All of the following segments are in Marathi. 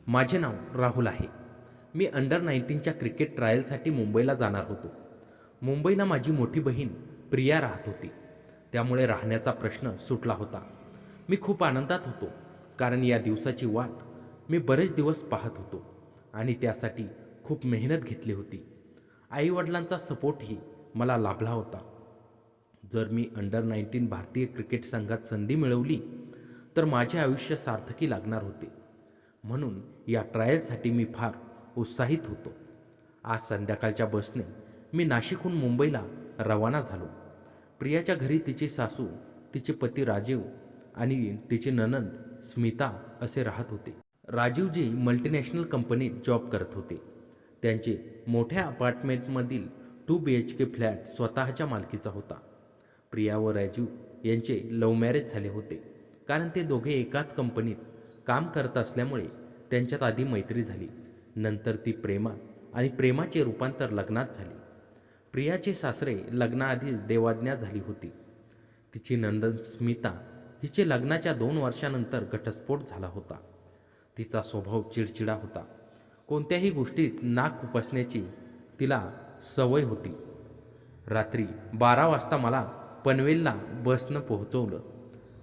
माझे नाव राहुल आहे. मी अंडर 19च्या क्रिकेट ट्रायलसाठी मुंबईला जाणार होतो. मुंबईला माझी मोठी बहीण प्रिया राहत होती. त्यामुळे राहण्याचा प्रश्न सुटला होता. मी खूप आनंदात होतो, कारण या दिवसाची वाट मी बरेच दिवस पाहत होतो आणि त्यासाठी खूप मेहनत घेतली होती. आईवडिलांचा सपोर्टही मला लाभला होता. जर मी अंडर 19 भारतीय क्रिकेट संघात संधी मिळवली, तर माझे आयुष्य सार्थकी लागणार होते. म्हणून या ट्रायलसाठी मी फार उत्साहित होतो. आज संध्याकाळच्या बसने मी नाशिकहून मुंबईला रवाना झालो. प्रियाच्या घरी तिची सासू, तिचे पती राजीव आणि तिची नणंद स्मिता असे राहत होते. राजीवजी मल्टीनॅशनल कंपनीत जॉब करत होते. त्यांचे मोठ्या अपार्टमेंटमधील 2 BHK फ्लॅट स्वतःच्या मालकीचा होता. प्रिया व राजीव यांचे लव्ह मॅरेज झाले होते, कारण ते दोघे एकाच कंपनीत काम करत असल्यामुळे त्यांच्यात आधी मैत्री झाली. नंतर ती प्रेमात आणि प्रेमाचे रूपांतर लग्नात झाले. प्रियाचे सासरे लग्नाआधीच देवाज्ञा झाली होती. तिची नंदन स्मिता हिचे लग्नाच्या 2 वर्षानंतर घटस्फोट झाला होता. तिचा स्वभाव चिडचिडा होता. कोणत्याही गोष्टीत नाक खुपसण्याची तिला सवय होती. रात्री 12 वाजता मला पनवेलला बसनं पोहोचवलं.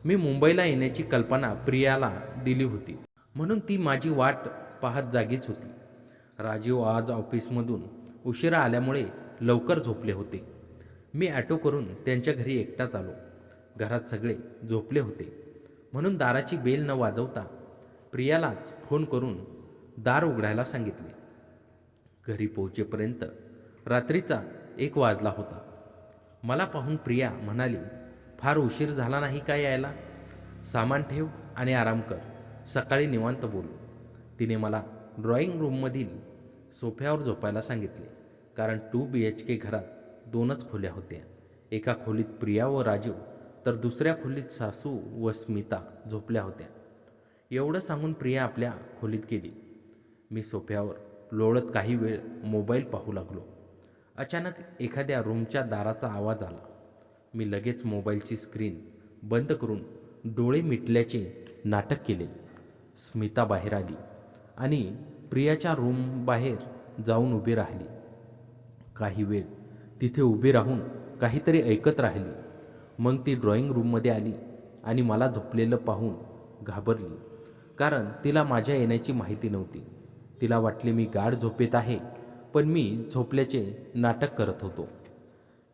मी मुंबईला येण्याची कल्पना प्रियाला दिली होती, म्हणून ती माझी वाट पाहत जागीच होती. राजीव आज ऑफिसमधून उशिरा आल्यामुळे लवकर झोपले होते. मी ॲटो करून त्यांच्या घरी एकटाच आलो. घरात सगळे झोपले होते, म्हणून दाराची बेल न वाजवता प्रियालाच फोन करून दार उघडायला सांगितले. घरी पोहोचेपर्यंत रात्रीचा 1 वाजला होता. मला पाहून प्रिया म्हणाली, फार उशीर झाला नाही का यायला? सामान ठेव आणि आराम कर, सकाळी निवांत बोलू. तिने मला ड्रॉइंग रूममधील सोफ्यावर झोपायला सांगितले, कारण 2 BHK घरात 2च खोल्या होत्या. एका खोलीत प्रिया व राजीव, तर दुसऱ्या खोलीत सासू व स्मिता झोपल्या होत्या. एवढं सांगून प्रिया आपल्या खोलीत गेली. मी सोफ्यावर लोळत काही वेळ मोबाईल पाहू लागलो. अचानक एखाद्या रूमच्या दाराचा आवाज आला. मी लगेच मोबाईलची स्क्रीन बंद करून डोळे मिटल्याचे नाटक केले. स्मिता बाहेर आली आणि प्रियाच्या रूम बाहेर जाऊन उभी राहिली. काही वेळ तिथे उभी राहून काहीतरी ऐकत राहिली. मग ती ड्रॉइंग रूममध्ये आली आणि मला झोपलेलं पाहून घाबरली, कारण तिला माझ्या येण्याची माहिती नव्हती. तिला वाटले मी गाढ झोपेत आहे, पण मी झोपल्याचे नाटक करत होतो.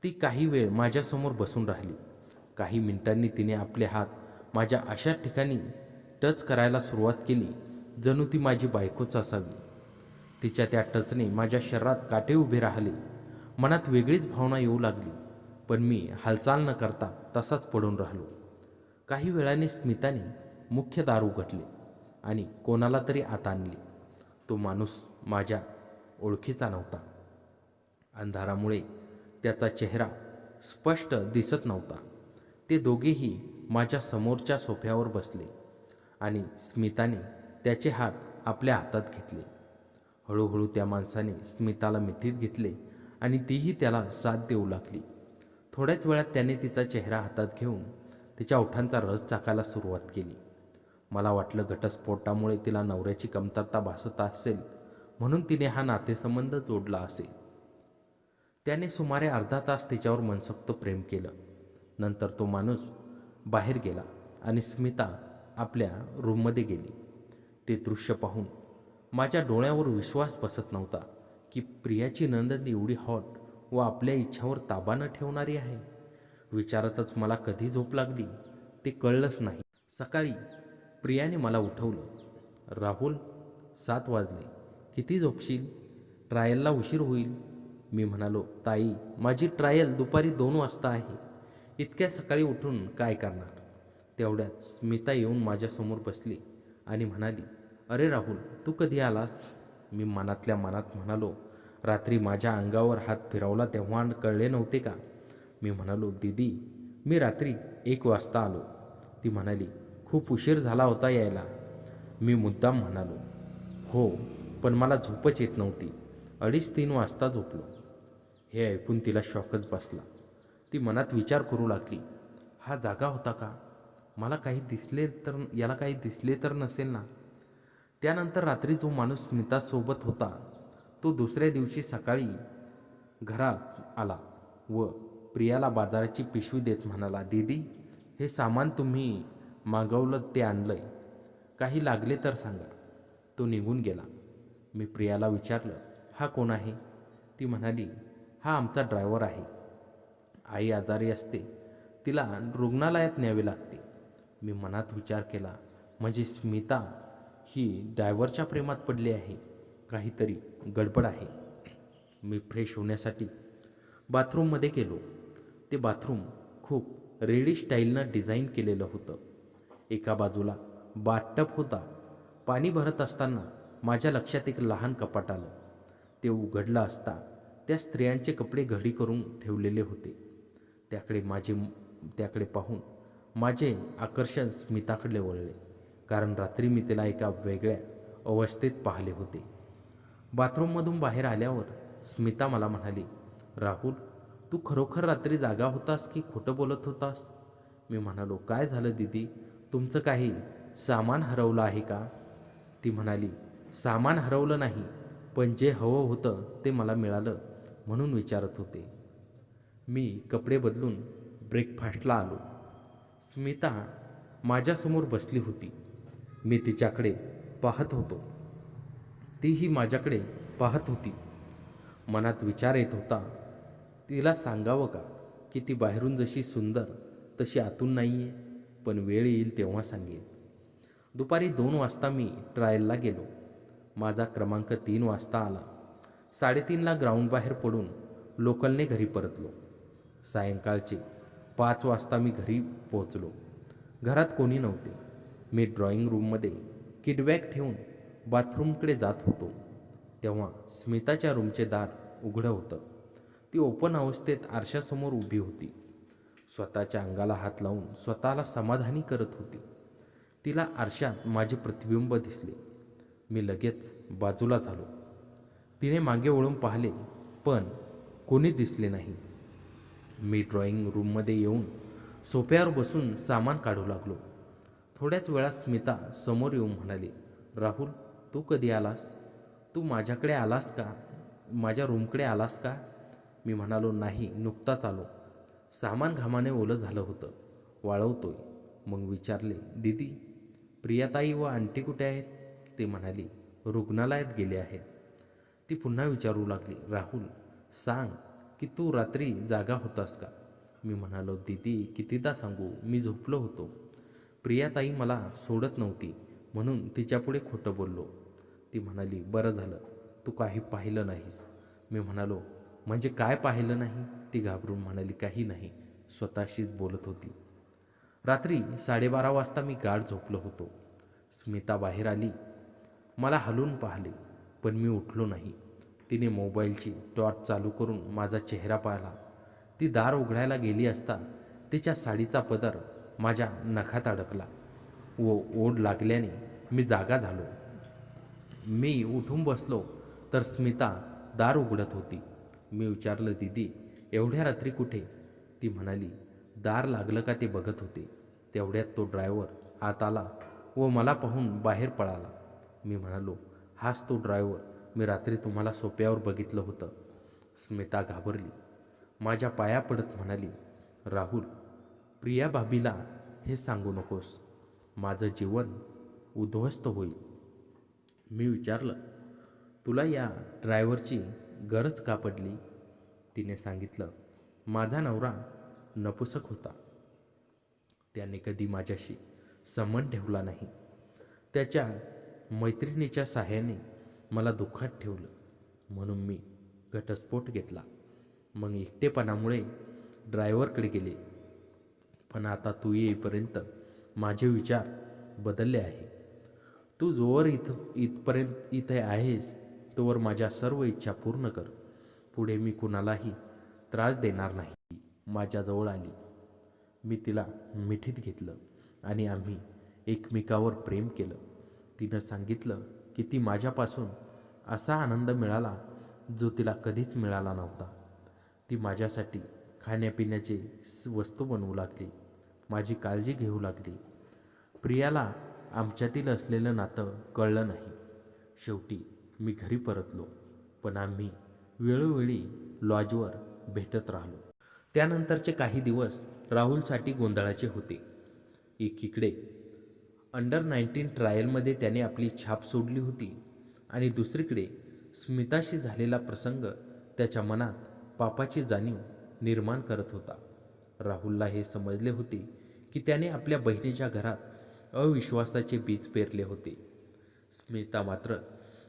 ती काही वेळ माझ्यासमोर बसून राहिली. काही मिनिटांनी तिने आपले हात माझ्या अशा ठिकाणी टच करायला सुरुवात केली, जणू ती माझी बायकोच असावी. तिच्या त्या टचने माझ्या शरीरात काटे उभे राहिले. मनात वेगळीच भावना येऊ लागली, पण मी हालचाल न करता तसाच पडून राहिलो. काही वेळाने स्मिताने मुख्य दार उघडले आणि कोणाला तरी आत आणले. तो माणूस माझ्या ओळखीचा नव्हता. अंधारामुळे त्याचा चेहरा स्पष्ट दिसत नव्हता. ते दोघेही माझ्या समोरच्या सोफ्यावर बसले आणि स्मिताने त्याचे हात आपल्या हातात घेतले. हळूहळू त्या माणसाने स्मिताला मिठीत घेतले आणि तीही त्याला साथ देऊ लागली. थोड्याच वेळात त्याने तिचा चेहरा हातात घेऊन तिच्या ओठांचा रस चाकायला सुरुवात केली. मला वाटलं घटस्फोटामुळे तिला नवऱ्याची कमतरता भासत असेल, म्हणून तिने हा नातेसंबंध जोडला असेल. त्याने सुमारे अर्धा तास तिच्यावर मनसोक्त प्रेम केलं. नंतर तो माणूस बाहेर गेला आणि स्मिता आपल्या रूममध्ये गेली. ते दृश्य पाहून माझ्या डोळ्यावर विश्वास बसत नव्हता की प्रियाची नंदन एवढी हॉट व आपल्या इच्छावर ताबा न ठेवणारी आहे. विचारातच मला कधी झोप लागली ते कळलंच नाही. सकाळी प्रियाने मला उठवलं. राहुल, 7 वाजले, किती झोपशील? ट्रायलला उशीर होईल. मी म्हणालो, ताई, माझी ट्रायल दुपारी 2 वाजता आहे. इतक्या सकाळी उठून काय करणार? तेवढ्यात स्मिता येऊन माझ्यासमोर बसली आणि म्हणाली, अरे राहुल, तू कधी आलास? मी मनातल्या मनात म्हणालो, रात्री माझ्या अंगावर हात फिरवला तेव्हा कळले नव्हते का? मी म्हणालो, दीदी, मी रात्री 1 वाजता आलो. ती म्हणाली, खूप उशीर झाला होता यायला. मी मुद्दाम म्हणालो, हो, पण मला झोपच येत नव्हती. 2:30-3 वाजता झोपलो. हे ऐकून तिला शॉकच बसला. ती मनात विचार करू लागली, हा जागा होता का? याला काही दिसले तर नसेल ना? त्यानंतर रात्री जो माणूस स्मितासोबत होता तो दुसऱ्या दिवशी सकाळी घरात आला व प्रियाला बाजाराची पिशवी देत म्हणाला, दीदी, हे सामान तुम्ही मागवलं ते आणलंय, काही लागले तर सांगा. तो निघून गेला. मी प्रियाला विचारलं, हा कोण आहे? ती म्हणाली, हा आमचा ड्रायव्हर आहे. आई आजारी असते, तिला रुग्णालयात न्यावे लागते. मी मनात विचार केला, म्हणजे स्मिता ही ड्रायव्हरच्या प्रेमात पडली आहे. काहीतरी गडबड आहे. मी फ्रेश होण्यासाठी बाथरूममध्ये गेलो. ते बाथरूम खूप रेडी स्टाईलनं डिझाईन केलेलं होतं. एका बाजूला बाथटब होता. पाणी भरत असताना माझ्या लक्षात एक लहान कपाट आलं. ते उघडलं असता त्या स्त्रियांचे कपडे घडी करून ठेवलेले होते. त्याकडे पाहून माझे आकर्षण स्मिताकडे वळले, कारण रात्री मी तिला एका वेगळ्या अवस्थेत पाहिले होते. बाथरूममधून बाहेर आल्यावर स्मिता मला म्हणाली, राहुल, तू खरोखर रात्री जागा होतास की खोटं बोलत होतास? मी म्हणालो, काय झालं दीदी, तुमचं काही सामान हरवलं आहे का? ती म्हणाली, सामान हरवलं नाही, पण जे हवं होतं ते मला मिळालं म्हणून विचारत होते. मी कपडे बदलून ब्रेकफास्टला आलो. स्मिता माझ्यासमोर बसली होती. मी तिच्याकडे पाहत होतो, तीही माझ्याकडे पाहत होती. मनात विचार येत होता, तिला सांगावं का की ती बाहेरून जशी सुंदर तशी आतून नाही आहे, पण वेळ येईल तेव्हा सांगेन. दुपारी 2 वाजता मी ट्रायलला गेलो. माझा क्रमांक 3 वाजता आला. 3:30ला ग्राउंड बाहेर पडून लोकलने घरी परतलो. सायंकाळचे 5 वाजता मी घरी पोहोचलो. घरात कोणी नव्हते. मी ड्रॉइंग रूममध्ये किडबॅग ठेवून बाथरूमकडे जात होतो तेव्हा स्मिताच्या रूमचे दार उघडं होतं. ती ओपन अवस्थेत आरशासमोर उभी होती. स्वतःच्या अंगाला हात लावून स्वतःला समाधानी करत होती. तिला आरशात माझे प्रतिबिंब दिसले. मी लगेच बाजूला झालो. तिने मागे वळून पाहिले, पण कोणी दिसले नाही. मी ड्रॉइंग रूममध्ये येऊन सोफ्यावर बसून सामान काढू लागलो. थोड्याच वेळात स्मिता समोर येऊन म्हणाली, राहुल, तू कधी आलास? तू माझ्याकडे आलास का? माझ्या रूमकडे आलास का? मी म्हणालो, नाही, नुकताच आलो. सामान घामाने ओलं झालं होतं, वाळवतोय. मग विचारले, दीदी, प्रियाताई व आंटी कुठे आहेत? ती म्हणाली, रुग्णालयात गेले आहेत. ती पुन्हा विचारू लागली, राहुल, सांग की तू रात्री जागा होतास का? मी म्हणालो, दीदी, कितीदा सांगू, मी झोपलो होतो. प्रियाताई मला सोडत नव्हती म्हणून तिच्यापुढे खोटं बोललो. ती म्हणाली, बरं झालं तू काही पाहिलं नाहीस. मी म्हणालो, म्हणजे काय पाहिलं नाही? ती घाबरून म्हणाली, काही नाही, स्वतःशीच बोलत होती. रात्री 12:30 वाजता मी गाढ झोपलो होतो. स्मिता बाहेर आली. मला हलवून पाहिले, पण मी उठलो नाही. तिने मोबाईलची टॉर्च चालू करून माझा चेहरा पाहिला. ती दार उघडायला गेली असता तिच्या साडीचा पदर माझ्या नखात अडकला व ओढ लागल्याने मी जागा झालो. मी उठून बसलो तर स्मिता दार उघडत होती. मी विचारलं, दीदी, एवढ्या रात्री कुठे? ती म्हणाली, दार लागलं का ते बघत होते. तेवढ्यात तो ड्रायव्हर आत आला व मला पाहून बाहेर पळाला. मी म्हणालो, हाच तो ड्रायव्हर, मी रात्री तुम्हाला सोप्यावर बघितलं होतं. स्मिता घाबरली. माझ्या पाया पडत म्हणाली, राहुल, प्रिया भाभीला हे सांगू नकोस, माझं जीवन उद्ध्वस्त होईल. मी विचारलं, तुला या ड्रायव्हरची गरज का पडली? तिने सांगितलं, माझा नवरा नपुसक होता. त्याने कधी माझ्याशी संबंध ठेवला नाही. त्याच्या मैत्रिणीच्या साहाय्याने मला दुःखात ठेवलं म्हणून मी घटस्फोट घेतला. मग एकटेपणामुळे ड्रायव्हरकडे गेले. पण आता तू येईपर्यंत माझे विचार बदलले आहे. तू जोवर इथपर्यंत इथे आहेस तोवर माझ्या सर्व इच्छा पूर्ण कर. पुढे मी कुणालाही त्रास देणार नाही. माझ्याजवळ आली. मी तिला मिठीत घेतलं आणि आम्ही एकमेकावर प्रेम केलं. तिनं सांगितलं की ती माझ्यापासून असा आनंद मिळाला जो तिला कधीच मिळाला नव्हता. ती माझ्यासाठी खाण्यापिण्याची वस्तू बनवू लागली, माझी काळजी घेऊ लागली. प्रियाला आमच्यातील असलेलं नातं कळलं नाही. शेवटी मी घरी परतलो, पण आम्ही वेळोवेळी लॉजवर भेटत राहिलो. त्यानंतरचे काही दिवस राहुलसाठी गोंधळाचे होते. एकीकडे अंडर 19 ट्रायलमध्ये त्याने आपली छाप सोडली होती आणि दुसरीकडे स्मिताशी झालेला प्रसंग त्याच्या मनात पापाची जाणीव निर्माण करत होता. राहुलला हे समजले होते की त्याने आपल्या बहिणीच्या घरात अविश्वासाचे बीज पेरले होते. स्मिता मात्र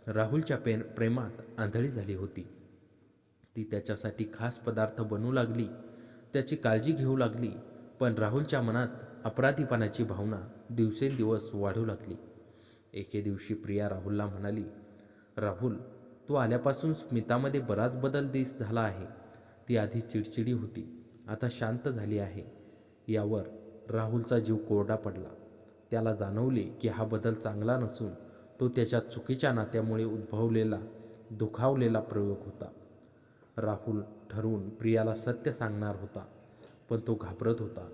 राहुलच्या प्रेमात आंधळी झाली होती. ती त्याच्यासाठी खास पदार्थ बनवू लागली, त्याची काळजी घेऊ लागली, पण राहुलच्या मनात अपराधीपणाची भावना दिवसेंदिवस वाढू लागली. एके दिवशी प्रिया राहुलला म्हणाली, राहुल, तू आल्यापासून स्मितामध्ये बराच बदल झाला आहे. ती आधी चिडचिडी होती, आता शांत झाली आहे. यावर राहुलचा जीव कोरडा पडला. त्याला जाणवले की हा बदल चांगला नसून तो त्याच्या चुकीच्या नात्यामुळे उद्भवलेला दुखावलेला प्रयोग होता. राहुल ठरवून प्रियाला सत्य सांगणार होता, पण तो घाबरत होता.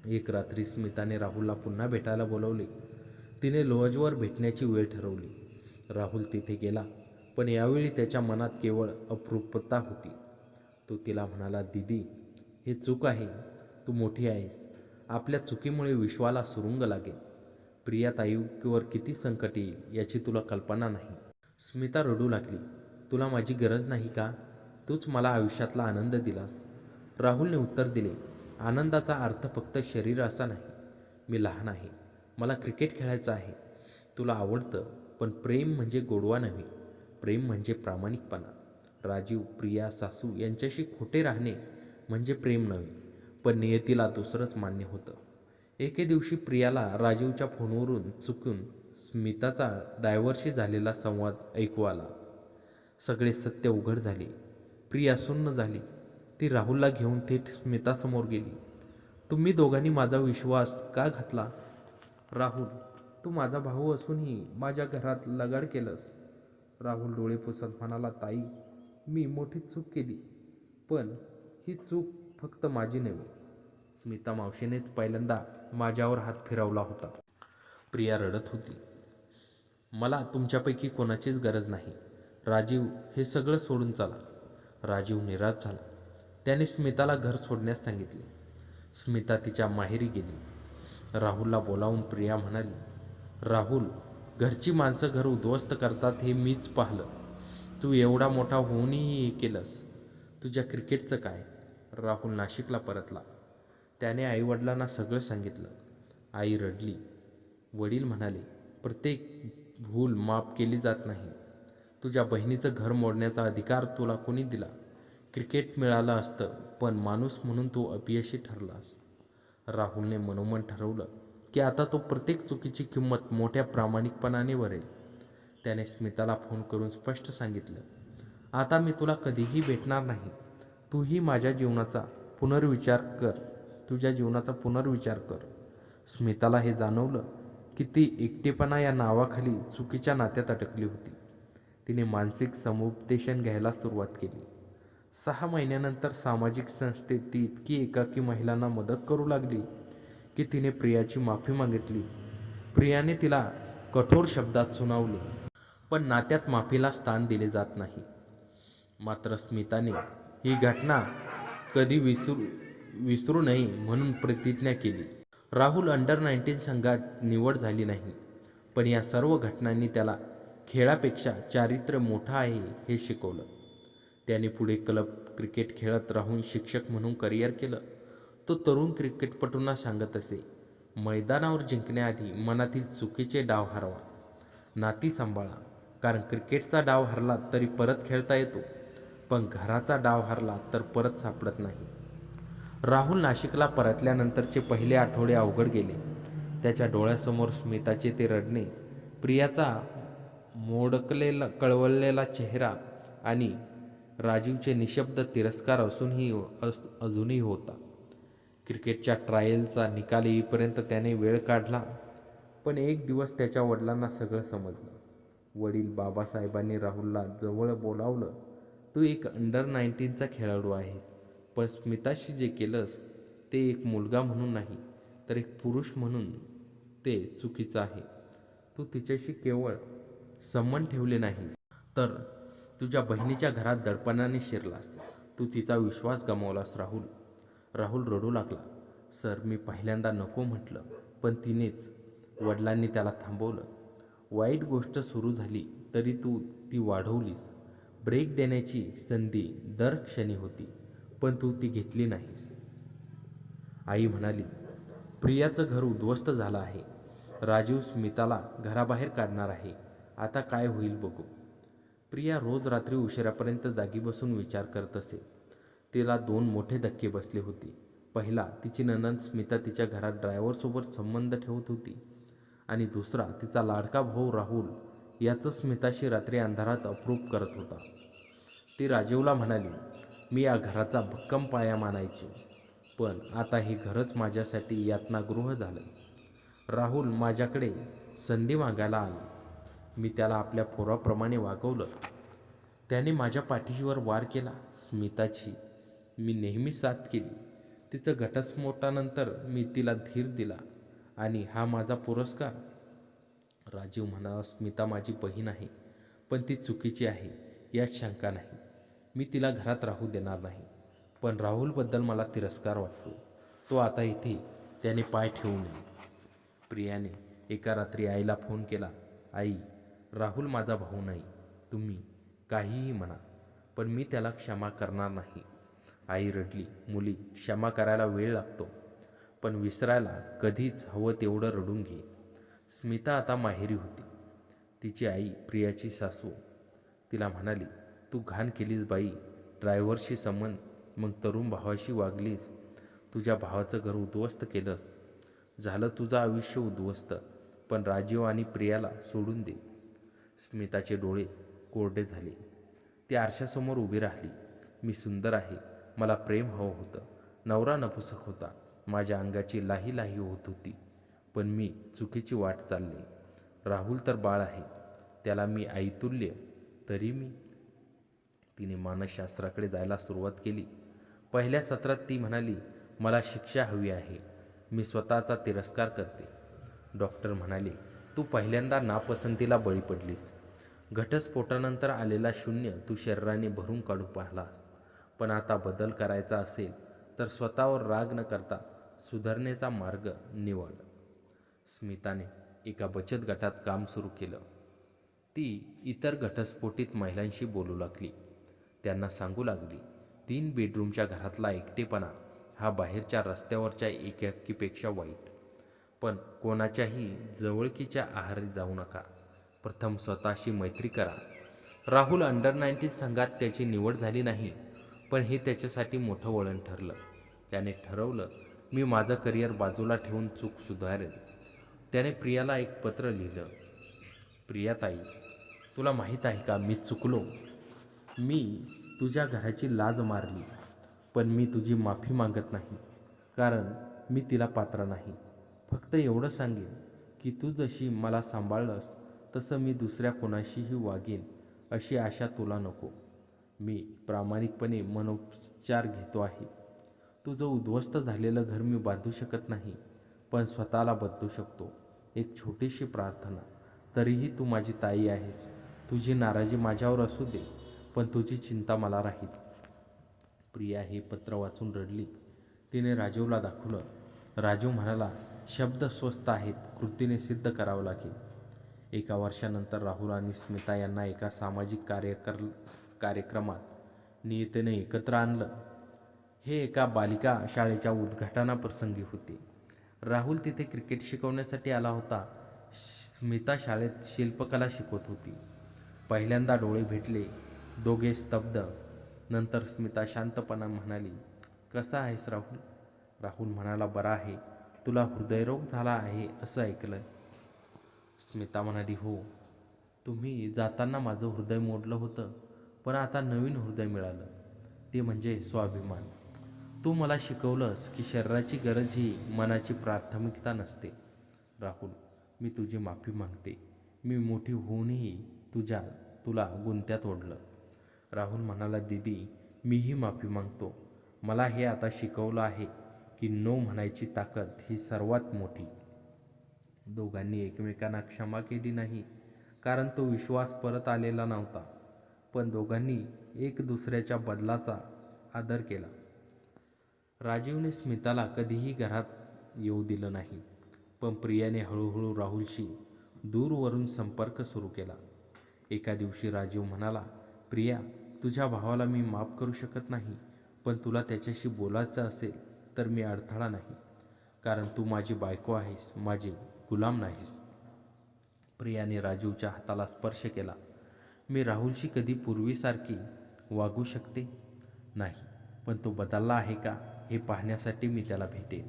एक रात्री स्मिताने राहुलला पुन्हा भेटायला बोलवले. तिने लॉजवर भेटण्याची वेळ ठरवली. राहुल तिथे गेला, पण यावेळी त्याच्या मनात केवळ अप्रूपता होती. तो तिला म्हणाला, दीदी, हे चूक आहे. तू मोठी आहेस. आपल्या चुकीमुळे विश्वाला सुरुंग लागेल. प्रिया ताईवर किती संकट येईल याची तुला कल्पना नाही. स्मिता रडू लागली. तुला माझी गरज नाही का? तूच मला आयुष्यातला आनंद दिलास. राहुलने उत्तर दिले, आनंदाचा अर्थ फक्त शरीर असा नाही. मी लहान आहे. मला क्रिकेट खेळायचं आहे. तुला आवडतं, पण प्रेम म्हणजे गोडवा नव्हे. प्रेम म्हणजे प्रामाणिकपणा. राजीव, प्रिया, सासू यांच्याशी खोटे राहणे म्हणजे प्रेम नव्हे, पण नियतीला दुसरंच मान्य होतं. एके दिवशी प्रियाला राजीवच्या फोनवरून चुकून स्मिताचा ड्रायव्हरशी झालेला संवाद ऐकू आला. सगळे सत्य उघड झाले. प्रिया सुन्न झाली. ती राहुलला घेऊन थेट स्मितासमोर गेली. तुम्ही दोघांनी माझा विश्वास का घातला? राहुल, तू माझा भाऊ असूनही माझ्या घरात लगाड केलंस. राहुल डोळे पुसत म्हणाला, ताई, मी मोठी चूक केली, पण ही चूक फक्त माझी नव्हे. स्मिता मावशीनेच पहिल्यांदा माझ्यावर हात फिरवला होता. प्रिया रडत होती. मला तुमच्यापैकी कोणाचीच गरज नाही. राजीव, हे सगळं सोडून चला. राजीव निराश झाला. त्याने स्मिताला घर सोडण्यास सांगितले. स्मिता तिच्या माहेरी गेली. राहुलला बोलावून प्रिया म्हणाली, राहुल, घरची माणसं घर उद्ध्वस्त करतात हे मीच पाहिलं. तू एवढा मोठा होऊनही हे केलंस. तुझ्या क्रिकेटचं काय? राहुल नाशिकला परतला. त्याने आईवडिलांना सगळं सांगितलं. आई रडली. वडील म्हणाले, प्रत्येक भूल माफ केली जात नाही. तुझ्या बहिणीचं घर मोडण्याचा अधिकार तुला कोणी दिला? क्रिकेट मिळालं असतं, पण माणूस म्हणून तू अपयशी ठरलास. राहुलने मनोमन ठरवलं की आता तो प्रत्येक चुकीची किंमत मोठ्या प्रामाणिकपणाने भरेल. त्याने स्मिताला फोन करून स्पष्ट सांगितलं, आता मी तुला कधीही भेटणार नाही. तूही माझ्या जीवनाचा पुनर्विचार कर. तुझ्या जीवनाचा पुनर्विचार कर. स्मिताला हे जाणवलं की ती एकटेपणा या नावाखाली चुकीच्या नात्यात अटकली होती. तिने मानसिक समुपदेशन घ्यायला सुरुवात केली. 6 महिन्यानंतर सामाजिक संस्थेत ती इतकी एकाकी महिलांना मदत करू लागली की तिने प्रियाची माफी मागितली. प्रियाने तिला कठोर शब्दात सुनावले, पण नात्यात माफीला स्थान दिले जात नाही. मात्र स्मिताने ही घटना कधी विसरू नये म्हणून प्रतिज्ञा केली. राहुल अंडर 19 संघात निवड झाली नाही, पण या सर्व घटनांनी त्याला खेळापेक्षा चारित्र्य मोठं आहे हे शिकवलं. त्याने पुढे क्लब क्रिकेट खेळत राहून शिक्षक म्हणून करिअर केलं. तो तरुण क्रिकेटपटूंना सांगत असे, मैदानावर जिंकण्याआधी मनातील चुकीचे डाव हरवा. नाती सांभाळा, कारण क्रिकेटचा डाव हरला तरी परत खेळता येतो, पण घराचा डाव हरला तर परत सापडत नाही. राहुल नाशिकला परतल्यानंतरचे पहिले आठवडे अवघड गेले. त्याच्या डोळ्यासमोर स्मिताचे ते रडणे, प्रियाचा कळवळलेला चेहरा आणि राजीवचे निशब्द तिरस्कार अजूनही होता. क्रिकेटच्या ट्रायलचा निकाल येईपर्यंत त्याने वेळ काढला, पण एक दिवस त्याच्या वडिलांना सगळं समजलं. वडील बाबासाहेबांनी राहुलला जवळ बोलावलं. तू एक अंडर 19चा खेळाडू आहेस, पण स्मिताशी जे केलंस ते एक मुलगा म्हणून नाही, तर एक पुरुष म्हणून ते चुकीचं आहे. तू तिच्याशी केवळ संबंध ठेवले नाहीस तर तुझ्या बहिणीच्या घरात दडपणाने शिरलास. तू तिचा विश्वास गमावलास राहुल. राहुल रडू लागला. सर, मी पहिल्यांदा नको म्हटलं, पण तिनेच. वडिलांनी त्याला थांबवलं. वाईट गोष्ट सुरू झाली तरी तू ती वाढवलीस. ब्रेक देण्याची संधी दर क्षणी होती, पण तू ती घेतली नाहीस. आई म्हणाली, प्रियाचं घर उद्ध्वस्त झालं आहे. राजीव स्मिताला घराबाहेर काढणार आहे. आता काय होईल बघू. प्रिया रोज रात्री उशिरापर्यंत जागी बसून विचार करत असे. तिला 2 मोठे धक्के बसले होते. पहिला, तिची नणंद स्मिता तिच्या घरात ड्रायव्हरसोबत संबंध ठेवत होती. आणि दुसरा, तिचा लाडका भाऊ राहुल याचं स्मिताशी रात्री अंधारात अप्रूप करत होता. ती राजीवला म्हणाली, मी या घराचा भक्कम पाया मानायची, पण आता हे घरच माझ्यासाठी यातनागृह झालं. राहुल माझ्याकडे संधी मागायला आला. मी त्याला आपल्या पोराप्रमाणे वागवलं. त्याने माझ्या पाठीवर वार केला. स्मिताची मी नेहमी साथ केली. तिचं घटस्फोटानंतर मी तिला धीर दिला, आणि हा माझा पुरस्कार. राजीव म्हणाला, स्मिता माझी बहीण आहे, पण ती चुकीची आहे यात शंका नाही. मी तिला घरात राहू देणार नाही. पण राहुलबद्दल मला तिरस्कार वाटतो. तो आता इथे त्याने पाय ठेवू नये. प्रियाने एका रात्री आईला फोन केला. आई, राहुल माझा भाऊ नाही. तुम्ही काहीही म्हणा, पण मी त्याला क्षमा करणार नाही. आई रडली. मुली, क्षमा करायला वेळ लागतो, पण विसरायला कधीच हवं तेवढं रडून घे. स्मिता आता माहेरी होती. तिची आई, प्रियाची सासू, तिला म्हणाली, तू घाण केलीस बाई. ड्रायव्हरशी संबंध, मग तरुण भावाशी वागलीस. तुझ्या भावाचं घर उद्ध्वस्त केलंस. झालं तुझं आयुष्य उद्ध्वस्त. पण राजीव आणि प्रियाला सोडून दे. स्मिताचे डोळे कोरडे झाले. ती आरशासमोर उभी राहिली. मी सुंदर आहे. मला प्रेम हवं होतं. नवरा नपुसक होता. माझ्या अंगाची लाही लाही होत होती. पण मी चुकीची वाट चालली. राहुल तर बाळ आहे. त्याला मी आईतुल्य. तरी मी. तिने मानसशास्त्राकडे जायला सुरुवात केली. पहिल्या सत्रात ती म्हणाली, मला शिक्षा हवी आहे. मी स्वतःचा तिरस्कार करते. डॉक्टर म्हणाले, तू पहिल्यांदा नापसंतीला बळी पडलीस. घटस्फोटानंतर आलेला शून्य तू शरीराने भरून काढू पाहिलास. पण आता बदल करायचा असेल तर स्वतःवर राग न करता सुधारणेचा मार्ग निवड. स्मिताने एका बचत गटात काम सुरू केलं. ती इतर घटस्फोटित महिलांशी बोलू लागली. त्यांना सांगू लागली, 3 बेडरूमच्या घरातला एकटेपणा हा बाहेरच्या रस्त्यावरच्या एकाकीपेक्षा वाईट. पण कोणाच्याही जवळकीच्या आहारी जाऊ नका. प्रथम स्वतःशी मैत्री करा. राहुल अंडर-19 संघात त्याची निवड झाली नाही, पण हे त्याच्यासाठी मोठं वळण ठरलं. त्याने ठरवलं, मी माझं करिअर बाजूला ठेवून चूक सुधारेल. त्याने प्रियाला एक पत्र लिहिलं. प्रियाताई, तुला माहीत आहे का, मी चुकलो. मी तुझ्या घराची लाज मारली. पण मी तुझी माफी मागत नाही, कारण मी तिला पात्र नाही. फक्त एवढं सांगेन की तू जशी मला सांभाळलंस तसं मी दुसऱ्या कोणाशीही वागेन अशी आशा तुला नको. मी प्रामाणिकपणे मनोपचार घेतो आहे. तुझं उद्ध्वस्त झालेलं घर मी बांधू शकत नाही, पण स्वतःला बदलू शकतो. एक छोटीशी प्रार्थना. तरीही तू माझी ताई आहेस. तुझी नाराजी माझ्यावर असू दे, पण तुझी चिंता मला राहील. प्रिया हे पत्र वाचून रडली. तिने राजीवला दाखवलं. राजीव म्हणाला, शब्द स्वस्त आहेत, कृतीने सिद्ध करावं लागेल. एका वर्षानंतर राहुल आणि स्मिता यांना एका सामाजिक कार्यक्रमात नियतीने एकत्र आणलं. हे एका बालिका शाळेच्या उद्घाटनाप्रसंगी होते. राहुल तिथे क्रिकेट शिकवण्यासाठी आला होता. स्मिता शाळेत शिल्पकला शिकवत होती. पहिल्यांदा डोळे भेटले. दोघे स्तब्ध. नंतर स्मिता शांतपणे म्हणाली, कसा आहेस राहुल? राहुल म्हणाला, बरा आहे. तुला हृदयरोग झाला आहे असं ऐकलं. स्मिता म्हणाली, हो. तुम्ही जाताना माझं हृदय मोडलं होतं, पण आता नवीन हृदय मिळालं. ते म्हणजे स्वाभिमान. तू मला शिकवलंस की शरीराची गरज ही मनाची प्राथमिकता नसते. राहुल, मी तुझी माफी मागते. मी मोठी होऊनही तुला गुंत्यात ओढलं. राहुल म्हणाला, दीदी, मीही माफी मागतो. मला हे आता शिकवलं आहे की नो म्हणायची ताकद ही सर्वात मोठी. दोघांनी एकमेकांना क्षमा केली नाही, कारण तो विश्वास परत आलेला नव्हता. पण दोघांनी एक दुसऱ्याच्या बदलाचा आदर केला. राजीवने स्मिताला कधीही घरात येऊ दिलं नाही, पण प्रियाने हळूहळू राहुलशी दूरवरून संपर्क सुरू केला. एका दिवशी राजीव म्हणाला, प्रिया, तुझ्या भावाला मी माफ करू शकत नाही, पण तुला त्याच्याशी बोलायचं असेल तर मी अडथळा नाही, कारण तू माझी बायको आहेस, माझी गुलाम नाहीस. प्रियाने राजीवच्या हाताला स्पर्श केला. मी राहुलशी कधी पूर्वीसारखी वागू शकते नाही, पण तो बदलला आहे का हे पाहण्यासाठी मी त्याला भेटेन.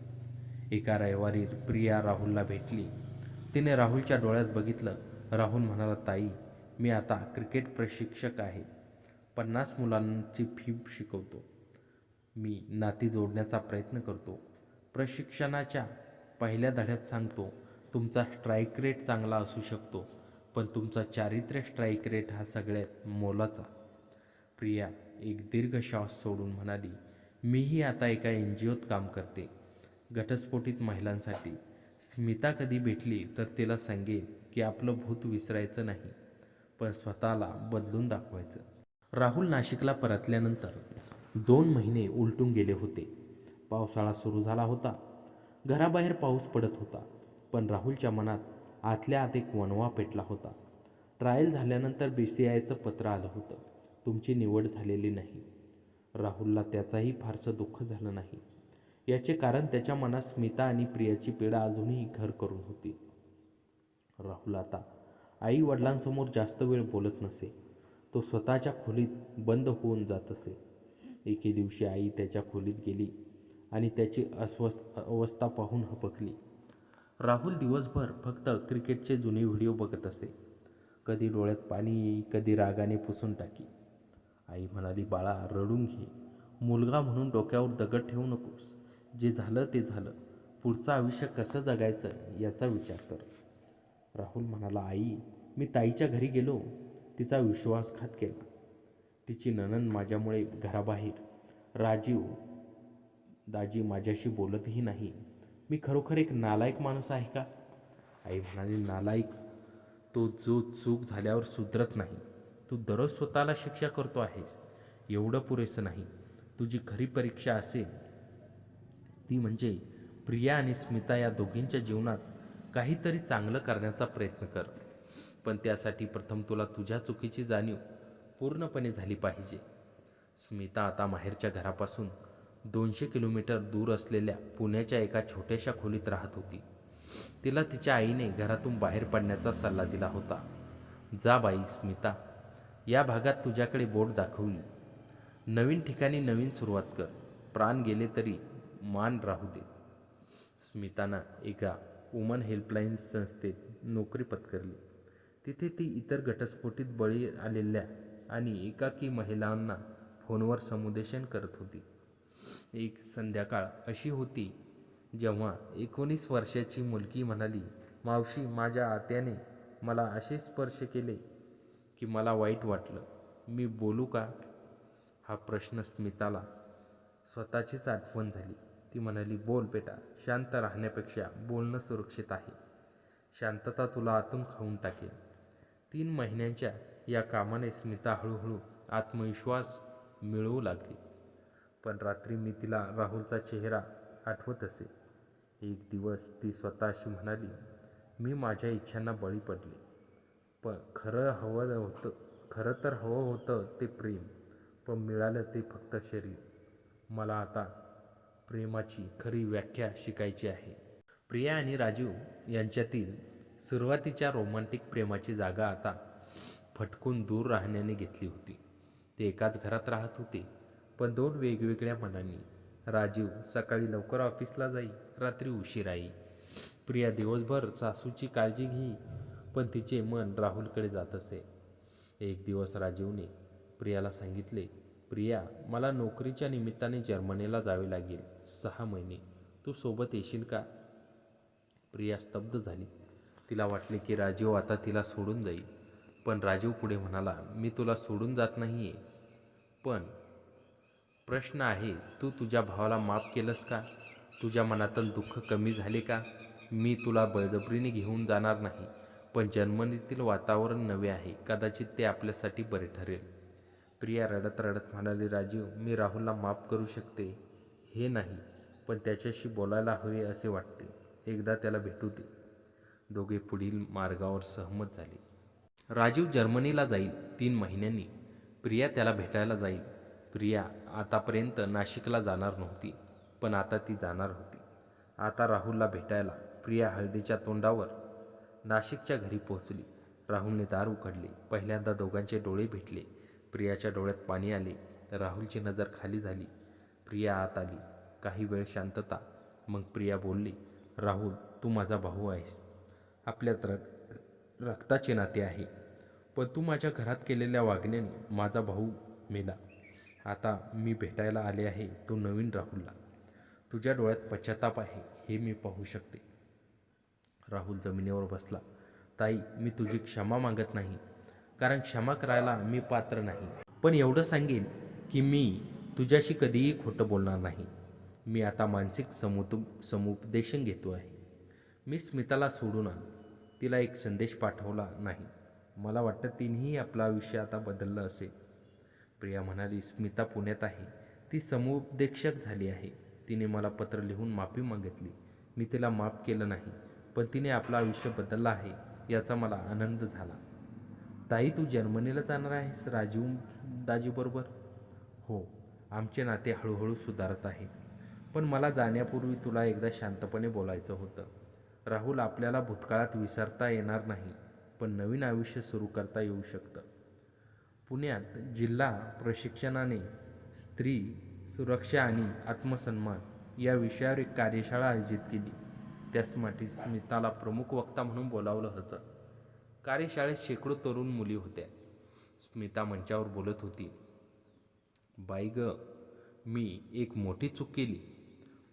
एका रविवारी प्रिया राहुलला भेटली. तिने राहुलच्या डोळ्यात बघितलं. राहुल म्हणाला, ताई, मी आता क्रिकेट प्रशिक्षक आहे. 50 मुलांची फी शिकवतो. मी नाती जोडण्याचा प्रयत्न करतो. प्रशिक्षणाच्या पहिल्या धड्यात सांगतो, तुमचा स्ट्राईक रेट चांगला असू शकतो, पण तुमचा चारित्र्य स्ट्राईक रेट हा सगळ्यात मोलाचा. प्रिया एक दीर्घ श्वास सोडून म्हणाली, मीही आता एका NGOत काम करते, घटस्फोटित महिलांसाठी. स्मिता कधी भेटली तर तिला सांगेल की आपलं भूत विसरायचं नाही, पण स्वतःला बदलून दाखवायचं. राहुल नाशिकला परतल्यानंतर 2 महिने उलटून गेले होते. पावसाळा सुरू झाला होता. घराबाहेर पाऊस पडत होता, पण राहुलच्या मनात आतल्या आत एक वणवा पेटला होता. ट्रायल झाल्यानंतर BCIचं पत्र आलं होतं, तुमची निवड झालेली नाही. राहुलला त्याचाही फारसं दुःख झालं नाही. याचे कारण त्याच्या मनात स्मिता आणि प्रियाची पीडा अजूनही घर करून होती. राहुल आता आई वडिलांसमोर जास्त वेळ बोलत नसे. तो स्वतःच्या खोलीत बंद होऊन जात असे. एके दिवशी आई त्याच्या खोलीत गेली आणि त्याची अवस्था पाहून हबकली. राहुल दिवसभर फक्त क्रिकेटचे जुने व्हिडिओ बघत असे. कधी डोळ्यात पाणी येई, कधी रागाने पुसून टाकी. आई म्हणाली, बाळा, रडून घे. मुलगा म्हणून डोक्यावर दगड ठेवू नकोस. जे झालं ते झालं. पुढचं आयुष्य कसं जगायचं याचा विचार कर. राहुल म्हणाला, आई, मी ताईच्या घरी गेलो. तिचा विश्वासघात केला. तिची नणंद माझ्यामुळे घराबाहेर. राजीव दाजी माझ्याशी बोलतही नाही. मी खरोखर एक नालायक माणूस आहे का? आई म्हणाली, नालायक तो जो चूक झाल्यावर सुधरत नाही. तू दररोज स्वतःला शिक्षा करतो आहेस. एवढं पुरेसं नाही. तुझी खरी परीक्षा असेल ती म्हणजे प्रिया आणि स्मिता या दोघींच्या जीवनात काहीतरी चांगलं करण्याचा प्रयत्न कर. पण त्यासाठी प्रथम तुला तुझ्या चुकीची जाणीव पूर्णपणे झाली पाहिजे. स्मिता आता माहेरच्या घरापासून 200 किलोमीटर दूर असलेल्या पुण्याच्या एका छोट्याशा खोलीत राहत होती. तिला तिच्या आईने घरातून बाहेर पडण्याचा सल्ला दिला होता. जा बाई स्मिता, या भागात तुझ्याकडे बोट दाखवली. नवीन ठिकाणी नवीन सुरुवात कर. प्राण गेले तरी मान राहू दे. स्मितानं एका वुमन हेल्पलाईन संस्थेत नोकरी पत्करली. तिथे ती इतर घटस्फोटीत बळी आलेल्या आणि एकाकी महिलांना फोनवर समुदेशन करत होती. एक संध्याकाळ अशी होती जेव्हा 19 वर्षाची मुलगी म्हणाली, मावशी, माझ्या आत्याने मला असे स्पर्श केले की मला वाईट वाटलं. मी बोलू का? हा प्रश्न स्मिताला स्वतःचीच आठवण झाली. ती म्हणाली, बोल बेटा, शांत राहण्यापेक्षा बोलणं सुरक्षित आहे. शांतता तुला आतून खाऊन टाकेल. 3 महिन्यांच्या या कामाने स्मिता हळूहळू आत्मविश्वास मिळवू लागली. पण रात्री मी तिला राहुलचा चेहरा आठवत असे. एक दिवस ती स्वतःशी म्हणाली, मी माझ्या इच्छांना बळी पडले. पण खरं तर हवं होतं ते प्रेम, पण मिळालं ते फक्त शरीर. मला आता प्रेमाची खरी व्याख्या शिकायची आहे. प्रिया आणि राजीव यांच्यातील सुरुवातीच्या रोमॅन्टिक प्रेमाची जागा आता फटकून दूर राहण्याने घेतली होती. ते एकाच घरात राहत होते, पण 2 वेगवेगळ्या मनांनी. राजीव सकाळी लवकर ऑफिसला जाई, रात्री उशिरा येई. प्रिया दिवसभर सासूची काळजी घेई, पण तिचे मन राहुलकडे जात असे. एक दिवस राजीवने प्रियाला सांगितले, प्रिया, मला नोकरीच्या निमित्ताने जर्मनीला जावे लागेल 6 महिने. तू सोबत येशील का? प्रिया स्तब्ध झाली. तिला वाटले की राजीव आता तिला सोडून जाईल. पण राजीव पुढे म्हणाला, मी तुला सोडून जात नाहीये. पण प्रश्न आहे, तू तुझ्या भावाला माफ केलंस का? तुझ्या मनातलं दुःख कमी झाले का? मी तुला बळजबरीने घेऊन जाणार नाही, पण जर्मनीतील वातावरण नवे आहे. कदाचित ते आपल्यासाठी बरे ठरेल. प्रिया रडत रडत म्हणाली, राजीव, मी राहुलला माफ करू शकते हे नाही, पण त्याच्याशी बोलायला हवे असे वाटते. एकदा त्याला भेटू दे. दोघे पुढील मार्गावर सहमत झाले. राजीव जर्मनीला जाईल 3 महिन्यांनी. प्रिया त्याला भेटायला जाईल. प्रिया आतापर्यंत नाशिकला जाणार नव्हती, पण आता ती जाणार होती. आता राहुलला भेटायला. प्रिया हळदीच्या तोंडावर नाशिकच्या घरी पोहोचली. राहुलने दार उघडले. पहिल्यांदा दोघांचे डोळे भेटले. प्रियाच्या डोळ्यात पाणी आले. राहुलची नजर खाली झाली. प्रिया आत आली. काही वेळ शांतता. मग प्रिया बोलली, राहुल, तू माझा भाऊ आहेस. आपल्यात रक्ताचे नाते आहे. पण तू माझ्या घरात केलेल्या वागण्याने माझा भाऊ मेला. आता मी भेटायला आले आहे तो नवीन राहुलला. तुझ्या डोळ्यात पश्चाताप आहे हे मी पाहू शकते. राहुल जमिनीवर बसला. ताई, मी तुझी क्षमा मागत नाही, कारण क्षमा करायला मी पात्र नाही. पण एवढं सांगेन की मी तुझ्याशी कधीही खोटं बोलणार नाही. मी आता मानसिक समुपदेशन घेतो आहे. मी स्मिताला सोडून आलो. तिला एक संदेश पाठवला नाही. मला वाटतं तिनेही आपलं आयुष्य आता बदललं असेल. प्रिया म्हणाली, स्मिता पुण्यात आहे. ती समुपदेशक झाली आहे. तिने मला पत्र लिहून माफी मागितली. मी तिला माफ केलं नाही, पण तिने आपलं आयुष्य बदललं आहे याचा मला आनंद झाला. ताई, तू जर्मनीला जाणार आहेस राजीव दाजीबरोबर? हो. आमचे नाते हळूहळू सुधारत आहे. पण मला जाण्यापूर्वी तुला एकदा शांतपणे बोलायचं होतं. राहुल, आपल्याला भूतकाळात विसरता येणार नाही, पण नवीन आयुष्य सुरू करता येऊ शकतं. पुण्यात जिल्हा प्रशिक्षणाने स्त्री सुरक्षा आणि आत्मसन्मान या विषयावर एक कार्यशाळा आयोजित केली. त्यासाठी स्मिताला प्रमुख वक्ता म्हणून बोलावलं होतं. कार्यशाळेत शेकडो तरुण मुली होत्या. स्मिता मंचावर बोलत होती. बाई ग, मी एक मोठी चूक केली.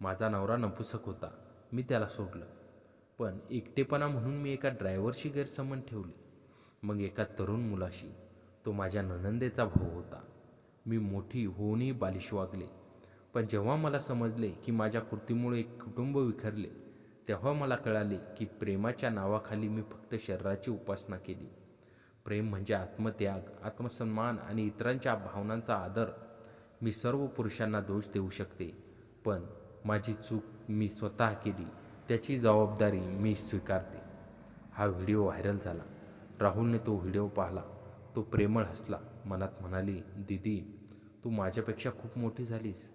माझा नवरा नपुसक होता. मी त्याला सोडलं. पण एकटेपणा म्हणून मी एका ड्रायव्हरशी गैरसंबंध ठेवले. मग एका तरुण मुलाशी. तो माझ्या नणंदेचा भाऊ होता. मी मोठी होऊनही बालिश वागले. पण जेव्हा मला समजले की माझ्या कृतीमुळे एक कुटुंब विखरले, तेव्हा मला कळाले की प्रेमाच्या नावाखाली मी फक्त शरीराची उपासना केली. प्रेम म्हणजे आत्मत्याग, आत्मसन्मान आणि इतरांच्या भावनांचा आदर. मी सर्व पुरुषांना दोष देऊ शकते, पण माझी चूक मी स्वतः केली त्याची जबाबदारी मी स्वीकारते. हा व्हिडिओ व्हायरल झाला. राहुलने तो व्हिडिओ पाहिला. तो प्रेमळ हसला. मनात म्हणाली, दीदी, तू माझ्यापेक्षा खूप मोठी झालीस.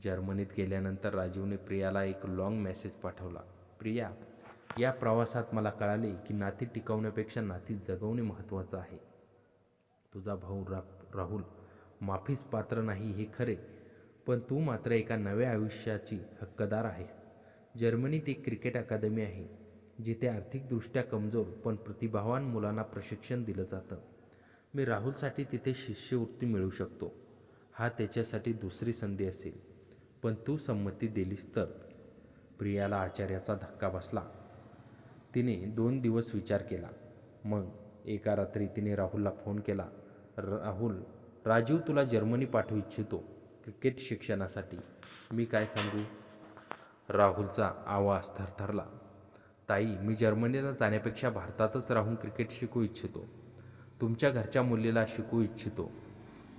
जर्मनीत गेल्यानंतर राजीवने प्रियाला एक लॉंग मेसेज पाठवला. प्रिया, या प्रवासात मला कळाले की नाती टिकवण्यापेक्षा नाती जगवणे महत्त्वाचं आहे. तुझा भाऊ राहुल माफीस पात्र नाही हे खरे, पण तू मात्र एका नव्या आयुष्याची हक्कदार आहेस. जर्मनीत एक क्रिकेट अकादमी आहे, जिथे आर्थिकदृष्ट्या कमजोर पण प्रतिभावान मुलांना प्रशिक्षण दिलं जातं. मी राहुलसाठी तिथे शिष्यवृत्ती मिळवू शकतो. हा त्याच्यासाठी दुसरी संधी असेल, पण तू संमती दिलीस तर. प्रियाला आश्चर्याचा धक्का बसला. तिने 2 दिवस विचार केला. मग एका रात्री तिने राहुलला फोन केला. राहुल, राजीव तुला जर्मनी पाठवू इच्छितो क्रिकेट शिक्षणासाठी. मी काय सांगू? राहुलचा आवाज थरथरला. ताई, मी जर्मनीला जाण्यापेक्षा भारतातच राहून क्रिकेट शिकू इच्छितो. तुमच्या घरच्या मुलीला शिकवू इच्छितो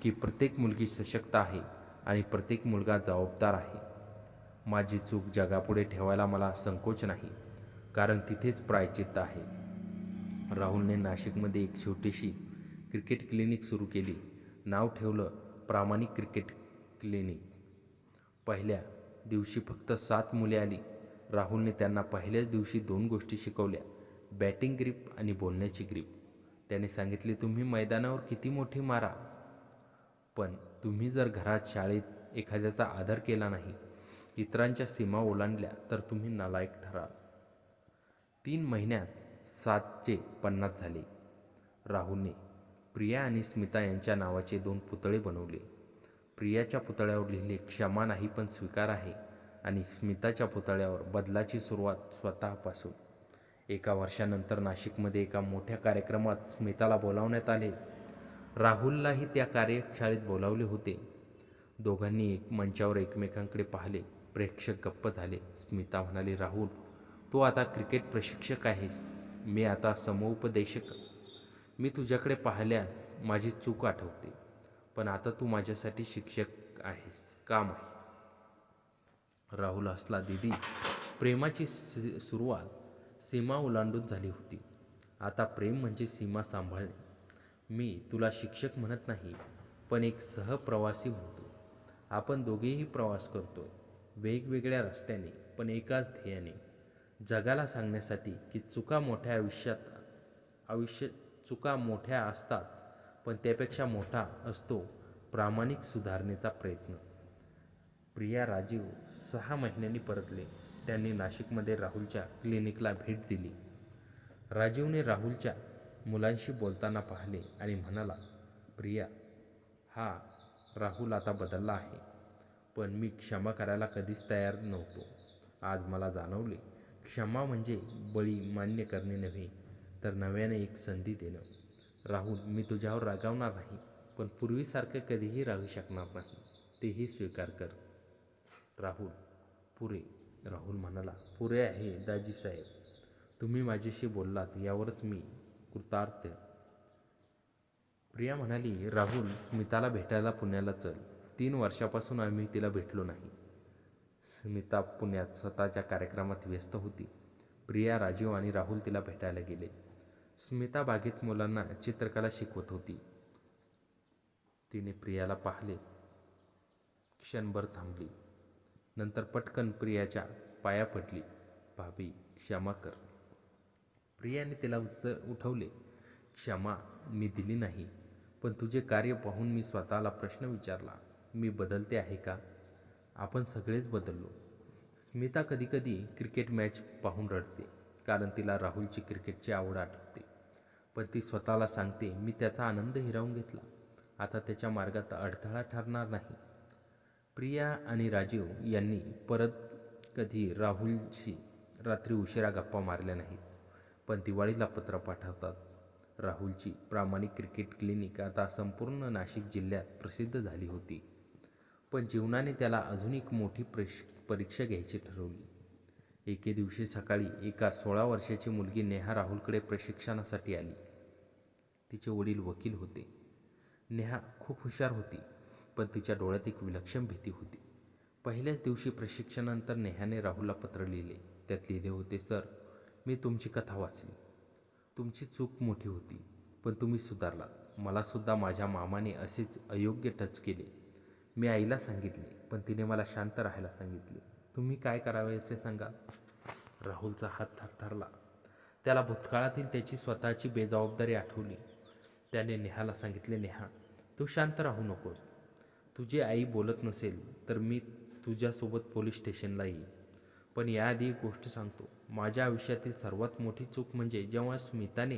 की प्रत्येक मुलगी सशक्त आहे आणि प्रत्येक मुलगा जबाबदार आहे. माझी चूक जगापुढे ठेवायला मला संकोच नाही, कारण तिथेच प्रायश्चित्त आहे. राहुलने नाशिकमध्ये एक छोटीशी क्रिकेट क्लिनिक सुरू केली. नाव ठेवलं प्रामाणिक क्रिकेट क्लिनिक. पहिल्या दिवशी फक्त 7 मुले आली. राहुलने त्यांना पहिल्याच दिवशी 2 गोष्टी शिकवल्या, बॅटिंग ग्रीप आणि बोलण्याची ग्रीप. त्याने सांगितले, तुम्ही मैदानावर किती मोठी मारा, पण तुम्ही जर घरात, शाळेत एखाद्याचा आदर केला नाही, इतरांच्या सीमा ओलांडल्या, तर तुम्ही नालायक ठराल. 3 महिन्यात 7चे 50 झाले. राहुलने प्रिया आणि स्मिता यांच्या नावाचे 2 पुतळे बनवले. प्रियाच्या पुतळ्यावर लिहिले, क्षमा नाही पण स्वीकार आहे, आणि स्मिताच्या पुतळ्यावर बदलाची सुरुवात स्वतःपासून. एका वर्षानंतर नाशिकमध्ये एका मोठ्या कार्यक्रमात स्मिताला बोलावण्यात आले. राहुललाही त्या कार्यशाळेत बोलावले होते. दोघांनी मंचावर एकमेकांकडे पाहिले. प्रेक्षक गप्प झाले. स्मिता म्हणाली, राहुल, तू आता क्रिकेट प्रशिक्षक आहेस. मी आता समुपदेशक. मी तुझ्याकडे पाहिल्यास माझी चूक आठवते, पण आता तू माझ्यासाठी शिक्षक आहेस, काम आहे. राहुल हसला. दीदी, प्रेमाची सुरुवात सीमा ओलांडून झाली होती. आता प्रेम म्हणजे सीमा सांभाळणे. मी तुला शिक्षक म्हणत नाही, पण एक सहप्रवासी म्हणतो. आपण दोघेही प्रवास करतोय, वेगवेगळ्या रस्त्याने पण एकाच ध्येयाने. जगाला सांगण्यासाठी की चुका मोठ्या असतात, पण त्यापेक्षा मोठा असतो प्रामाणिक सुधारणेचा प्रयत्न. प्रिया राजीव 6 महिन्यांनी परतले. त्यांनी नाशिकमध्ये राहुलच्या क्लिनिकला भेट दिली. राजीवने राहुलच्या मुलांशी बोलताना पाहिले आणि म्हणाला, प्रिया, हा राहुल आता बदलला आहे, पण मी क्षमा करायला कधीच तयार नव्हतो. आज मला जाणवले, क्षमा म्हणजे बळी मान्य करणे नव्हे, तर नव्याने एक संधी देणं. राहुल, मी तुझ्यावर रागावणार नाही, पण पूर्वीसारखं कधीही राहू शकणार नाही, तेही स्वीकार कर. राहुल, पुरे. राहुल म्हणाला, पुरे आहे दाजीसाहेब. तुम्ही माझ्याशी बोललात यावरच मी कृतार्थ. प्रिया म्हणाली, राहुल, स्मिताला भेटायला पुण्याला चल. 3 वर्षापासून आम्ही तिला भेटलो नाही. स्मिता पुण्यात स्वतःच्या कार्यक्रमात व्यस्त होती. प्रिया, राजीव आणि राहुल तिला भेटायला गेले. स्मिता बागेत मुलांना चित्रकला शिकवत होती. तिने प्रियाला पाहिले. क्षणभर थांबली. नंतर पटकन प्रियाच्या पाया पडली. भाभी, क्षमा कर. प्रियाने तिला उठवले. क्षमा मी दिली नाही, पण तुझे कार्य पाहून मी स्वतःला प्रश्न विचारला, मी बदलते आहे का? आपण सगळेच बदललो. स्मिता कधीकधी क्रिकेट मॅच पाहून रडते, कारण तिला राहुलची क्रिकेटची आवड आठवते. पण ती स्वतःला सांगते, मी त्याचा आनंद हिरावून घेतला, आता त्याच्या मार्गात अडथळा ठरणार नाही. प्रिया आणि राजीव यांनी परत कधी राहुलशी रात्री उशिरा गप्पा मारल्या नाहीत, पण दिवाळीला पत्र पाठवतात. राहुलची प्रामाणिक क्रिकेट क्लिनिक आता संपूर्ण नाशिक जिल्ह्यात प्रसिद्ध झाली होती. पण जीवनाने त्याला अजून एक मोठी परीक्षा घ्यायची ठरवली. एके दिवशी सकाळी एका 16 वर्षाची मुलगी नेहा राहुलकडे प्रशिक्षणासाठी आली. तिचे वडील वकील होते. नेहा खूप हुशार होती, पण तिच्या डोळ्यात एक विलक्षण भीती होती. पहिल्याच दिवशी प्रशिक्षणानंतर नेहाने राहुलला पत्र लिहिले. त्यात लिहिले होते, सर, मी तुमची कथा वाचली. तुमची चूक मोठी होती, पण तुम्ही सुधारलात. मलासुद्धा माझ्या मामाने असेच अयोग्य टच केले. मी आईला सांगितले, पण तिने मला शांत राहायला सांगितले. तुम्ही काय करावे असे सांगा. राहुलचा हात थरथरला. त्याला भूतकाळातील त्याची स्वतःची बेजबाबदारी आठवली. त्याने नेहाला सांगितले, नेहा, तू शांत राहू नकोस. तुझी आई बोलत नसेल तर मी तुझ्यासोबत पोलीस स्टेशनला येईल. पण याआधी एक गोष्ट सांगतो, माझ्या आयुष्यातील सर्वात मोठी चूक म्हणजे जेव्हा स्मिताने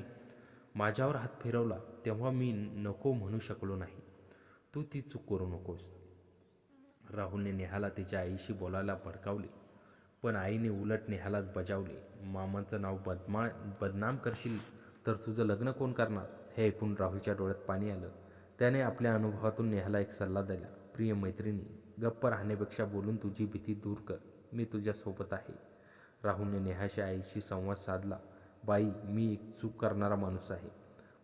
माझ्यावर हात फिरवला तेव्हा मी नको म्हणू शकलो नाही. तू ती चूक करू नकोस. राहुलने नेहाला तिच्या आईशी बोलायला भडकावले, पण आईने उलट नेहालाच बजावले. मामांचं नाव बदनाम करशील तर तुझं लग्न कोण करणार? हे ऐकून राहुलच्या डोळ्यात पाणी आलं. त्याने आपल्या अनुभवातून नेहाला एक सल्ला दिला, प्रिय मैत्रिणी, गप्प राहण्यापेक्षा बोलून तुझी भीती दूर कर. मी तुझ्यासोबत आहे. राहुलने नेहाच्या आईशी संवाद साधला. बाई, मी एक चूक करणारा माणूस आहे,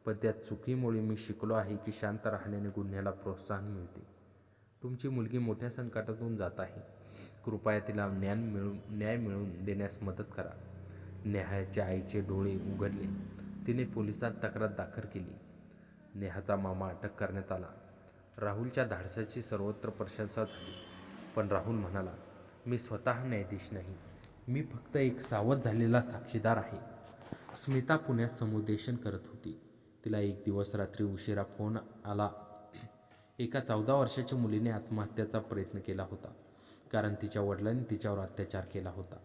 पण त्या चुकीमुळे मी शिकलो आहे की शांत राहिल्याने गुन्ह्याला प्रोत्साहन मिळते. तुमची मुलगी मोठ्या संकटातून जात आहे. कृपया तिला न्याय मिळवून देण्यास मदत करा. नेहाच्या आईचे डोळे उघडले. तिने पोलिसात तक्रार दाखल केली. नेहाचा मामा अटक करण्यात आला. राहुलच्या धाडसाची सर्वत्र प्रशंसा झाली. पण राहुल म्हणाला, मी स्वतः न्यायाधीश नाही, मी फक्त एक सावध झालेला साक्षीदार आहे. स्मिता पुण्यात समुपदेशन करत होती. तिला एक दिवस रात्री उशिरा फोन आला. एका 14 वर्षाच्या मुलीने आत्महत्येचा प्रयत्न केला होता, कारण तिच्या वडिलांनी तिच्यावर अत्याचार केला होता.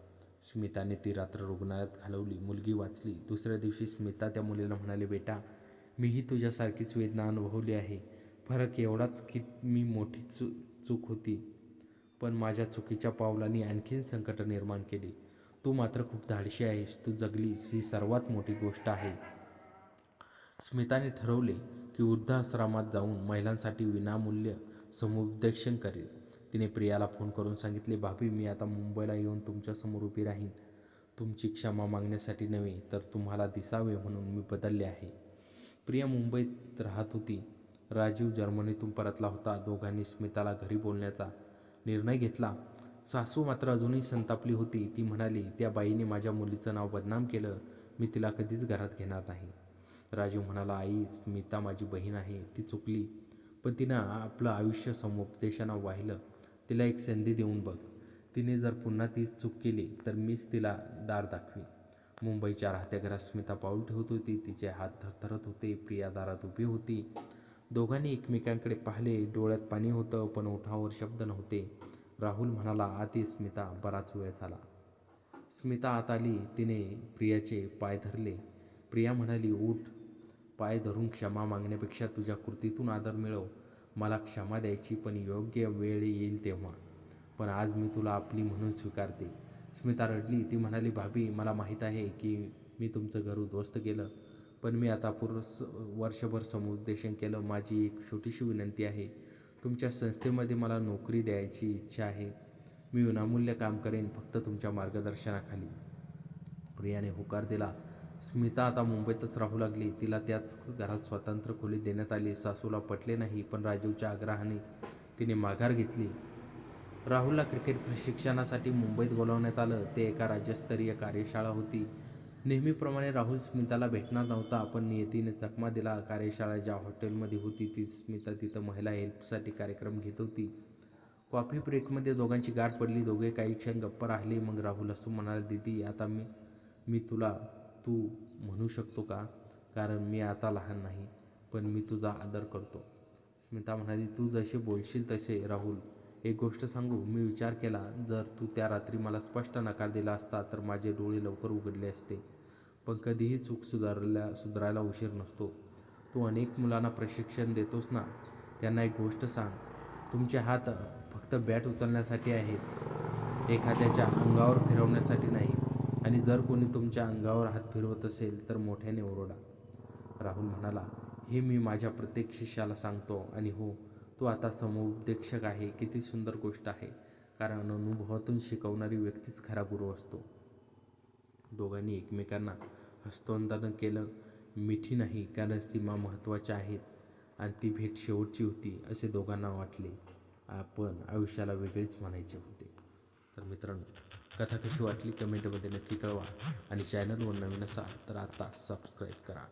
स्मिताने ती रात्र रुग्णालयात घालवली. मुलगी वाचली. दुसऱ्या दिवशी स्मिता त्या मुलीला म्हणाली, बेटा, मीही तुझ्यासारखीच वेदना अनुभवली आहे. फरक एवढाच की मी मोठी चूक होती, पण माझ्या चुकीच्या पावलांनी आणखीन संकट निर्माण केली. तू मात्र खूप धाडशी आहेस. तू जगलीस ही सर्वात मोठी गोष्ट आहे. स्मिताने ठरवले की वृद्धाश्रमात जाऊन महिलांसाठी विनामूल्य समुपदेशन करेल. तिने प्रियाला फोन करून सांगितले, भाभी, मी आता मुंबईला येऊन तुमच्यासमोर उभी राहीन. तुमची क्षमा मागण्यासाठी नव्हे तर तुम्हाला दिसावे म्हणून मी बदलले आहे. प्रिया मुंबईत राहत होती. राजीव जर्मनीतून परतला होता. दोघांनी स्मिताला घरी बोलण्याचा निर्णय घेतला. सासू मात्र अजूनही संतापली होती. ती म्हणाली, त्या बाईने माझ्या मुलीचं नाव बदनाम केलं. मी तिला कधीच घरात घेणार नाही. राजीव म्हणाला, आई, स्मिता माझी बहीण आहे. ती चुकली, पण तिनं आपलं आयुष्य समुपदेशनात वाहिलं. तिला एक संधी देऊन बघ. तिने जर पुन्हा तीच चूक केली तर मीच तिला दार दाखवीन. मुंबईच्या राहत्या घरात स्मिता पाऊल ठेवत होती. तिचे हात थरथरत होते. प्रिया दारात उभी होती. दोघांनी एकमेकांकडे पाहिले. डोळ्यात पाणी होतं, पण ओठावर शब्द नव्हते. राहुल म्हणाला, आत ये स्मिता, बराच वेळ झाला. स्मिता आत आली. तिने प्रियाचे पाय धरले. प्रिया म्हणाली, उठ. पाय धरून क्षमा मागण्यापेक्षा तुझ्या कृतीतून आदर मिळव. मला क्षमा द्यायची, पण योग्य वेळ येईल तेव्हा. पण आज मी तुला आपली म्हणून स्वीकारते. स्मिता रडली. ती म्हणाली, भाभी, मला माहीत आहे की मी तुमचं घर उद्ध्वस्त केलं, पण मी आता वर्षभर समुपदेशन केलं. माझी एक छोटीशी विनंती आहे. तुमच्या संस्थेमध्ये मला नोकरी द्यायची इच्छा आहे. मी विनामूल्य काम करेन, फक्त तुमच्या मार्गदर्शनाखाली. प्रियाने होकार दिला. स्मिता आता मुंबईतच राहू लागली. तिला त्याच घरात स्वतंत्र खोली देण्यात आली. सासूला पटले नाही, पण राजीवच्या आग्रहाने तिने माघार घेतली. राहुलला क्रिकेट प्रशिक्षणासाठी मुंबईत बोलावण्यात आलं. ते एका राज्यस्तरीय कार्यशाळा होती. नेहमीप्रमाणे राहुल स्मिताला भेटणार नव्हता, पण नियतीने चकमा दिला. कार्यशाळा ज्या हॉटेलमध्ये होती ती स्मिता तिथं महिला हेल्पसाठी कार्यक्रम घेत होती. कॉफी ब्रेकमध्ये दोघांची गाठ पडली. दोघे काही क्षण गप्प राहिले. मग राहुल हसून म्हणाला, दीदी, आता मी मी तुला तू म्हणू शकतो का? कारण मी आता लहान नाही, पण मी तुझा आदर करतो. स्मिता म्हणाली, तू जसे बोलशील तसे. राहुल, एक गोष्ट सांगू? मी विचार केला, जर तू त्या रात्री मला स्पष्ट नकार दिला असता तर माझे डोळे लवकर उघडले असते. पण कधीही चूक सुधारायला उशीर नसतो. तू अनेक मुलांना प्रशिक्षण देतोस ना, त्यांना एक गोष्ट सांग. तुमचे हात फक्त बॅट उचलण्यासाठी आहेत, एखाद्याच्या अंगावर फिरवण्यासाठी नाही. आणि जर कोणी तुमच्या अंगावर हात फिरवत असेल तर मोठ्याने ओरडा. राहुल म्हणाला, हे मी माझ्या प्रत्येक शिष्याला सांगतो. आणि हो, तो आता समुपदेशक आहे. किती सुंदर गोष्ट आहे, कारण अनुभवातून शिकवणारी व्यक्तीच खरा गुरु असतो. दोघांनी एकमेकांना हस्तांदोलन केलं. मिठी नाही, कारण सीमा महत्त्वाच्या आहेत आणि ती भेट शेवटची होती असे दोघांना वाटले. आपण आयुष्याला वेगळेच म्हणायचे होते. तर मित्रांनो, कथा कशी वाटली कमेंटमध्ये नक्की कळवा. आणि चॅनलवर नवीन असाल तर आता सबस्क्राईब करा.